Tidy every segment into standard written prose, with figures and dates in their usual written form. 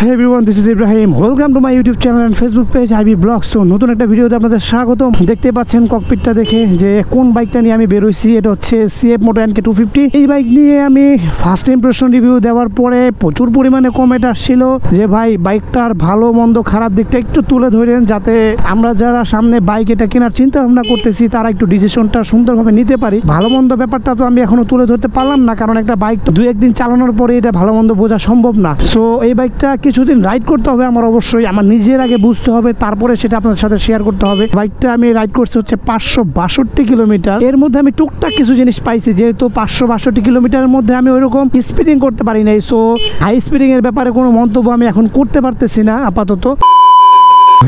Hey everyone, this is Ibrahim. Welcome to my YouTube channel and Facebook page IB Vlogs. So নতুন একটা ভিডিওতে আপনাদের স্বাগতম। দেখতে পাচ্ছেন ককপিটটা দেখে যে কোন বাইকটা নিয়ে আমি বের হইছি। এটা হচ্ছে CF Moto NK250। এই বাইক নিয়ে আমি ফার্স্ট ইমপ্রেশন রিভিউ দেওয়ার পরে প্রচুর পরিমাণে কমেন্ট আসছিল যে ভাই বাইকটার ভালো মন্দ খারাপ দিকটা একটু তুলে ধরেন, যাতে আমরা যারা সামনে বাইক এটা কেনার চিন্তা ভাবনা করতেছি তারা একটু ডিসিশনটা সুন্দরভাবে নিতে পারি। ভালো মন্দ ব্যাপারটা তো আমি এখনো তুলে ধরতে পারলাম না, কারণ একটা বাইক তো 2-1 দিন চালানোর পরে এটা ভালো মন্দ বোঝা সম্ভব না। সো এই বাইকটা কিছুদিন রাইড করতে হবে আমার, অবশ্যই আমার নিজের আগে বুঝতে হবে, তারপরে সেটা আপনাদের সাথে শেয়ার করতে হবে। বাইকটা আমি রাইড করছি হচ্ছে 562 কিলোমিটার। এর মধ্যে আমি টুকটাক কিছু জিনিস পাইছি, যেহেতু 562 কিলোমিটারের মধ্যে আমি ওইরকম স্পিডিং করতে পারি নাই। সো হাই স্পিডিং এর ব্যাপারে কোনো মন্তব্য আমি এখন করতে পারতেছি না আপাতত।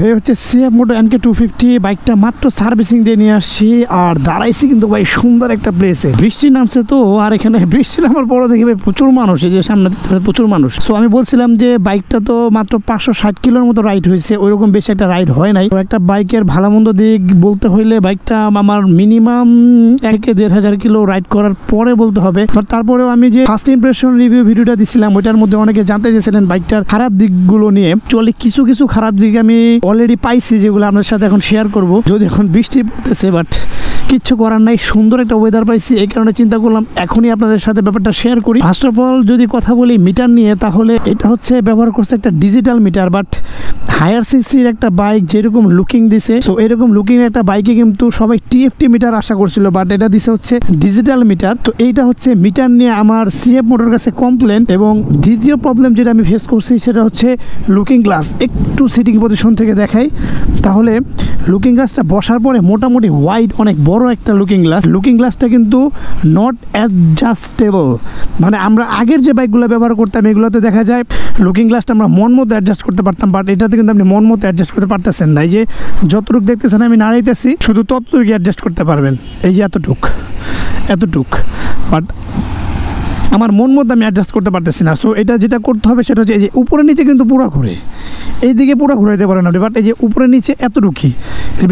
এই হচ্ছে CF Moto NK250 বাইকটা মাত্র সার্ভিসিং দিয়ে নিয়ে আসছি, আর দাঁড়াইছি কিন্তু ভাই সুন্দর একটা প্লেসে। বৃষ্টি নামছে তো, আর এখানে বৃষ্টি নামার পরে দেখি ভাই প্রচুর মানুষ, এই যে সামনে প্রচুর মানুষ। সো আমি বলছিলাম যে বাইকটা তো মাত্র 560 কিলোর মতো রাইড হয়েছে, ওইরকম বেশি একটা রাইড হয় নাই। তো একটা বাইকের ভালো মন্দ দিক বলতে হইলে বাইকটা আমার মিনিমাম 1,500 কিলো রাইড করার পরে বলতে হবে। তারপরেও আমি যে ফার্স্ট ইমপ্রেশন রিভিউ ভিডিওটা দিছিলাম ওইটার মধ্যে অনেকে জানতে চেয়েছিলেন বাইকটার খারাপ দিকগুলো নিয়ে। চলে কিছু কিছু খারাপ দিক আমি অলরেডি পাইছি, যেগুলো আপনার সাথে এখন শেয়ার করব। যদি এখন বৃষ্টি পড়তেছে, বাট কিচ্ছু করার নাই, সুন্দর একটা ওয়েদার পাইছি, এই কারণে চিন্তা করলাম এখনই আপনাদের সাথে ব্যাপারটা শেয়ার করি। ফার্স্ট অফ অল যদি কথা বলি মিটার নিয়ে, তাহলে এটা হচ্ছে ব্যবহার করছে একটা ডিজিটাল মিটার, বাট হায়ার সিসির একটা বাইক যেরকম লুকিং দিছে, সো এরকম লুকিং একটা বাইকে কিন্তু সবাই TFT মিটার আশা করছিল, বাট এটা দিছে হচ্ছে ডিজিটাল মিটার। তো এইটা হচ্ছে মিটার নিয়ে আমার CF Motoর কাছে কমপ্লেন। এবং দ্বিতীয় প্রবলেম যেটা আমি ফেস করছি সেটা হচ্ছে লুকিং গ্লাস। একটু সিটিং পজিশন থেকে দেখাই, তাহলে লুকিং গ্লাসটা বসার পরে মোটামুটি ওয়াইড অনেক বড় একটা লুকিং গ্লাস। লুকিং গ্লাসটা কিন্তু নট অ্যাডজাস্টেবল, মানে আমরা আগের যে বাইকগুলো ব্যবহার করতাম এগুলোতে দেখা যায় লুকিং গ্লাসটা আমরা মন মতো অ্যাডজাস্ট করতে পারতাম, বাট এটাতে কিন্তু আপনি মন মতো অ্যাডজাস্ট করতে পারতেছেন না। এই যে যতটুক দেখতেছেন আমি নাড়াইতেছি, শুধু ততটুকু অ্যাডজাস্ট করতে পারবেন, এই যে এতটুক, বাট আমার মন মতো আমি অ্যাডজাস্ট করতে পারতেছি না। সো এটা যেটা করতে হবে সেটা হচ্ছে এই যে উপরে নিচে কিন্তু পুরো ঘুরে, এইদিকে পুরো ঘুরাইতে পারেন আপনি, বাট এই যে উপরে নিচে এতটুকুই,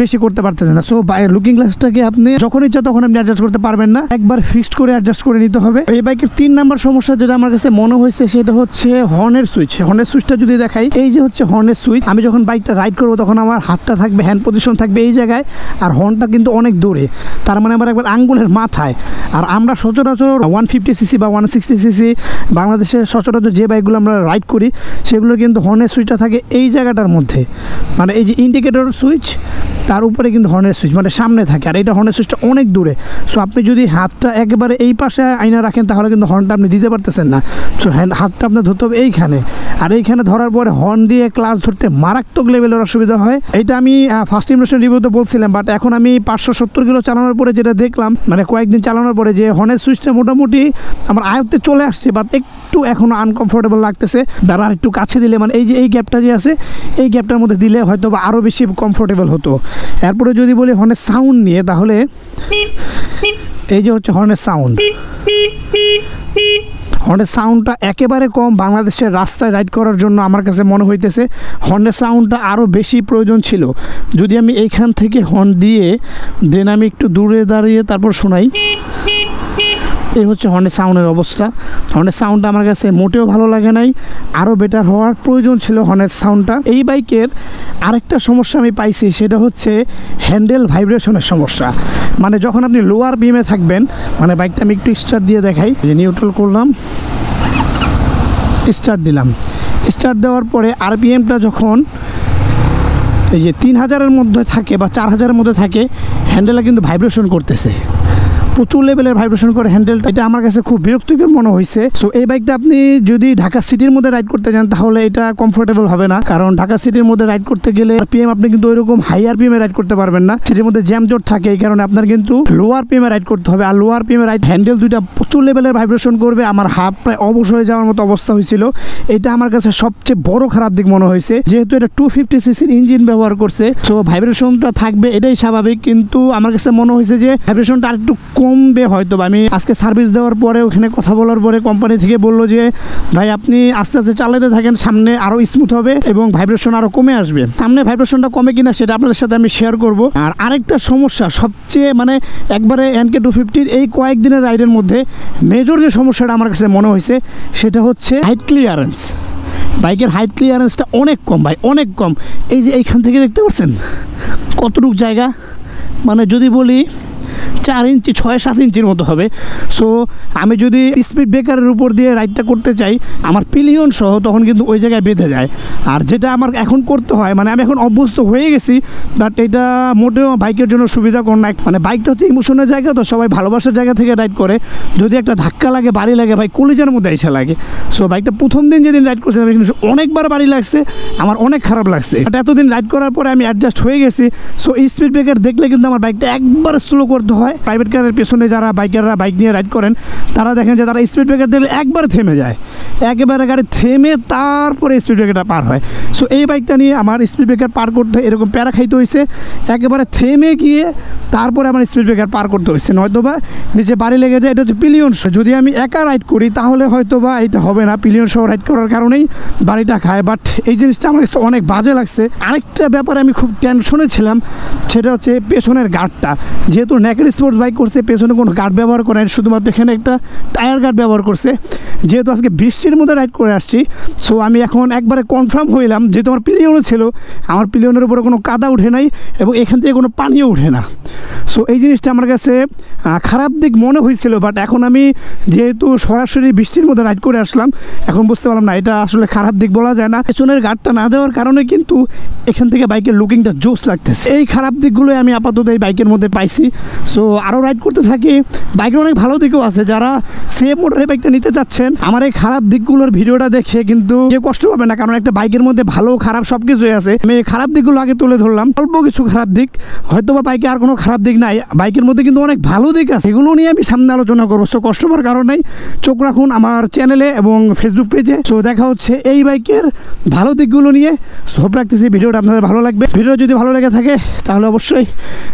বেশি করতে পারতেছেন না। সো লুকিং গ্লাসটাকে আপনি যখন ইচ্ছা তখন আপনি অ্যাডজাস্ট করতে পারবেন না, একবার ফিক্সড করে অ্যাডজাস্ট করে নিতে হবে। এই বাইকের 3 নাম্বার সমস্যা যেটা আমার কাছে মনে হয়েছে সেটা হচ্ছে হর্নের সুইচ। হর্নের সুইচটা যদি দেখাই, এই যে হচ্ছে হর্নের সুইচ। আমি যখন বাইকটা রাইড করবো তখন আমার হাতটা থাকবে, হ্যান্ড পজিশন থাকবে এই জায়গায়, আর হর্নটা কিন্তু অনেক দূরে, তার মানে আমার একবার আঙ্গুলের মাথায়। আর আমরা সচরাচর 150cc বা 160cc বাংলাদেশে সচরাচর যে বাইকগুলো আমরা রাইড করি সেগুলোর কিন্তু হর্নের সুইচটা থাকে এই জায়গাটার মধ্যে, মানে এই যে ইন্ডিকেটর সুইচ তার উপরে কিন্তু হর্নের সুইচ মানে সামনে থাকে, আর এইটা হর্নের সুইচটা অনেক দূরে। সো আপনি যদি হাতটা একেবারে এই পাশে আইনা রাখেন তাহলে কিন্তু হর্নটা আপনি দিতে পারতেছেন না। সো হাতটা আপনার ধরতে হবে এইখানে, আর এইখানে ধরার পরে হর্ন দিয়ে ক্লাচ ধরতে মারাত্মক লেভেলের অসুবিধা হয়। এটা আমি ফার্স্ট ইমপ্রেশন রিভিউতে বলছিলাম, বাট এখন আমি 570 কিলো চালানোর পরে যেটা দেখলাম, মানে কয়েকদিন চালানোর পরে, যে হর্নের সুইচটা মোটামুটি আমার আয়ত্তে চলে আসছে, বাট একটু এখনও আনকমফোর্টেবল লাগতেছে। দ্বারা একটু কাছে দিলে, মানে এই যে এই গ্যাপটা যে আছে এই গ্যাপটার মধ্যে দিলে হয়তো বা আরও বেশি কমফোর্টেবল হতো। এরপরে যদি বলি হর্নের সাউন্ড নিয়ে, তাহলে এই যে হচ্ছে হর্নের সাউন্ড, হর্নের সাউন্ডটা একেবারে কম। বাংলাদেশের রাস্তায় রাইড করার জন্য আমার কাছে মনে হইতেছে হর্নের সাউন্ডটা আরও বেশি প্রয়োজন ছিল। যদি আমি এইখান থেকে হর্ন দিয়ে দেন আমি একটু দূরে দাঁড়িয়ে তারপর শোনাই, এই হচ্ছে হর্নের সাউন্ডের অবস্থা। হর্নের সাউন্ডটা আমার কাছে মোটেও ভালো লাগে নাই, আরও বেটার হওয়ার প্রয়োজন ছিল হর্নের সাউন্ডটা। এই বাইকের আরেকটা সমস্যা আমি পাইছি, সেটা হচ্ছে হ্যান্ডেল ভাইব্রেশনের সমস্যা। মানে যখন আপনি লোয়ার বিমে থাকবেন, মানে বাইকটা আমি একটু স্টার্ট দিয়ে দেখাই, যে নিউট্রাল করলাম, স্টার্ট দিলাম, স্টার্ট দেওয়ার পরে RPMটা যখন এই যে 3000-এর মধ্যে থাকে বা 4000-এর মধ্যে থাকে, হ্যান্ডেলটা কিন্তু ভাইব্রেশন করতেছে, প্রচুর লেভেলের ভাইব্রেশন করে হ্যান্ডেলটা। এটা আমার কাছে খুব বিরক্তিকর মনে হয়েছে। সো এই বাইকটা আপনি যদি ঢাকা সিটির মধ্যে রাইড করতে যান তাহলে এটা কমফোর্টেবল হবে না, কারণ ঢাকা সিটির মধ্যে রাইড করতে গেলে RPM আপনি কিন্তু ওইরকম হাই RPM-এ রাইড করতে পারবেন না, সিটির মধ্যে জ্যাম জট থাকে, এই কারণে আপনার কিন্তু লোয়ার RPM-এ রাইড করতে হবে। আর লোয়ার RPM-এ রাইড হ্যান্ডেল দুইটা প্রচুর লেভেলের ভাইব্রেশন করবে, আমার হাত প্রায় অবশ হয়ে যাওয়ার মতো অবস্থা হয়েছিল। এটা আমার কাছে সবচেয়ে বড় খারাপ দিক মনে হয়েছে, যেহেতু এটা 250cc ইঞ্জিন ব্যবহার করছে, সো ভাইব্রেশনটা থাকবে, এটাই স্বাভাবিক। কিন্তু আমার কাছে মনে হয়েছে যে ভাইব্রেশনটা আর একটু কমবে হয়তো। আমি আজকে সার্ভিস দেওয়ার পরে ওখানে কথা বলার পরে কোম্পানি থেকে বললো যে ভাই আপনি আস্তে আস্তে চালাতে থাকেন, সামনে আরও স্মুথ হবে এবং ভাইব্রেশন আরও কমে আসবে। সামনে ভাইব্রেশনটা কমে কিনা সেটা আপনাদের সাথে আমি শেয়ার করব। আর আরেকটা সমস্যা সবচেয়ে মানে একবারে NK250-র এই কয়েকদিনের রাইডের মধ্যে মেজর যে সমস্যাটা আমার কাছে মনে হয়েছে সেটা হচ্ছে হাইট ক্লিয়ারেন্স। বাইকের হাইট ক্লিয়ারেন্সটা অনেক কম ভাই, অনেক কম। এই যে এইখান থেকে দেখতে পাচ্ছেন কতটুকু জায়গা, মানে যদি বলি 4 ইঞ্চি 6-7 ইঞ্চির মতো হবে। সো আমি যদি স্পিড ব্রেকারের উপর দিয়ে রাইডটা করতে চাই আমার পিলিয়ন সহ, তখন কিন্তু ওই জায়গায় বেঁধে যায়। আর যেটা আমার এখন করতে হয়, মানে আমি এখন অভ্যস্ত হয়ে গেছি, বাট এটা মোটেও বাইকের জন্য সুবিধাকর না। মানে বাইকটা হচ্ছে ইমোশনের জায়গা, তো সবাই ভালোবাসার জায়গা থেকে রাইড করে। যদি একটা ধাক্কা লাগে, বাড়ি লাগে, ভাই কলিজার মধ্যে এসে লাগে। সো বাইকটা প্রথম দিন যেদিন রাইড করছিলাম কিন্তু অনেকবার বাড়ি লাগছে, আমার অনেক খারাপ লাগছে। বাট এতদিন রাইড করার পরে আমি অ্যাডজাস্ট হয়ে গেছি। সো স্পিড ব্রেকার দেখলে কিন্তু আমার বাইকটা একবার স্লো করতে হয়। প্রাইভেট কারের পেছনে যারা বাইকাররা বাইক নিয়ে রাইড করেন তারা দেখেন যে তারা স্পিড ব্রেকার দিলে একবার থেমে যায়, একেবারে গাড়ি থেমে তারপরে স্পিড ব্রেকারটা পার হয়। সো এই বাইকটা নিয়ে আমার স্পিড ব্রেকার পার করতে এরকম প্যারা খাইতে হয়েছে, একেবারে থেমে গিয়ে তারপরে আমার স্পিড ব্রেকার পার করতে হয়েছে, নয়তো বা নিচে বাড়ি লেগে যায়। এটা হচ্ছে পিলিয়ন। যদি আমি একা রাইড করি তাহলে হয়তো বা এটা হবে না, পিলিয়ন সহ রাইড করার কারণেই বাড়িটা খায়। বাট এই জিনিসটা আমার কাছে অনেক বাজে লাগছে। আরেকটা ব্যাপারে আমি খুব টেনশনে ছিলাম, সেটা হচ্ছে পেছনের গার্ডটা। যেহেতু নেকেড স্পোর্টস বাইক করছে, পেছনে কোনো গার্ড ব্যবহার করেন, শুধুমাত্র এখানে একটা টায়ার গার্ড ব্যবহার করছে। যেহেতু আজকে বৃষ্টির মধ্যে রাইড করে আসছি, সো আমি এখন একবারে কনফার্ম হইলাম, যেহেতু আমার পিলিয়নও ছিল, আমার পিলিয়নের উপরে কোনো কাদা উঠে নাই এবং এখান থেকে কোনো পানিও উঠে না। সো এই জিনিসটা আমার কাছে খারাপ দিক মনে হয়েছিল। বাট এখন আমি যেহেতু সরাসরি বৃষ্টির মধ্যে রাইড করে আসলাম, এখন বুঝতে পারলাম না এটা আসলে খারাপ দিক বলা যায় না। পেছনের গার্ডটা না দেওয়ার কারণে কিন্তু এখান থেকে বাইকের লুকিংটা জোস লাগতেছে। এই খারাপ দিকগুলোই আমি আপাতত এই বাইকের মধ্যে পাইছি। সো আরও রাইড করতে থাকি। বাইকের অনেক ভালো দিকও আছে, যারা সিএফ মোটরের বাইকটা নিতে চাচ্ছেন আমার এই খারাপ দিকগুলোর ভিডিওটা দেখে কিন্তু কেউ কষ্ট পাবে না, কারণ একটা বাইকের মধ্যে ভালো খারাপ সব কিছুই আছে। আমি এই খারাপ দিকগুলো আগে তুলে ধরলাম, অল্প কিছু খারাপ দিক, হয়তো বা বাইকে আর কোনো খারাপ দিক নাই, বাইকের মধ্যে কিন্তু অনেক ভালো দিক আছে, এগুলো নিয়ে আমি সামনে আলোচনা করবো। সো কষ্ট পাওয়ার কারণ নেই, চোখ রাখুন আমার চ্যানেলে এবং ফেসবুক পেজে। সো দেখা হচ্ছে এই বাইকের ভালো দিকগুলো নিয়ে। হোপ রাখতেছি ভিডিওটা আপনাদের ভালো লাগবে। ভিডিও যদি ভালো লেগে থাকে তাহলে অবশ্যই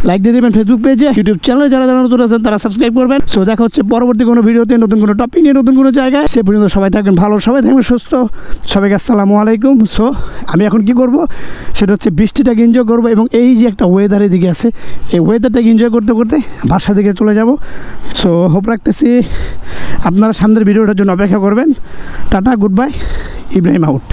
লাইক দিয়ে দেবেন ফেসবুক পেজে। ইউটিউব চ্যানেলে যারা যারা নতুন আছেন তারা সাবস্ক্রাইব করবেন। সো দেখা হচ্ছে পরবর্তী কোনো ভিডিওতে, নতুন কোনো টপিক নিয়ে, নতুন কোনো জায়গায়। সে পর্যন্ত সবাই থাকবেন ভালো, সবাই থাকবেন সুস্থ, সবাইকে আসসালামু আলাইকুম। সো আমি এখন কি করব সেটা হচ্ছে বৃষ্টিটাকে এনজয় করবো এবং এই যে একটা ওয়েদারের দিকে আছে, এই ওয়েদারটাকে এনজয় করতে করতে বাসার দিকে চলে যাব। সো হোপ রাখতেছি আপনারা সামনের ভিডিওটার জন্য অপেক্ষা করবেন। Tata, good bye, Ibrahim out.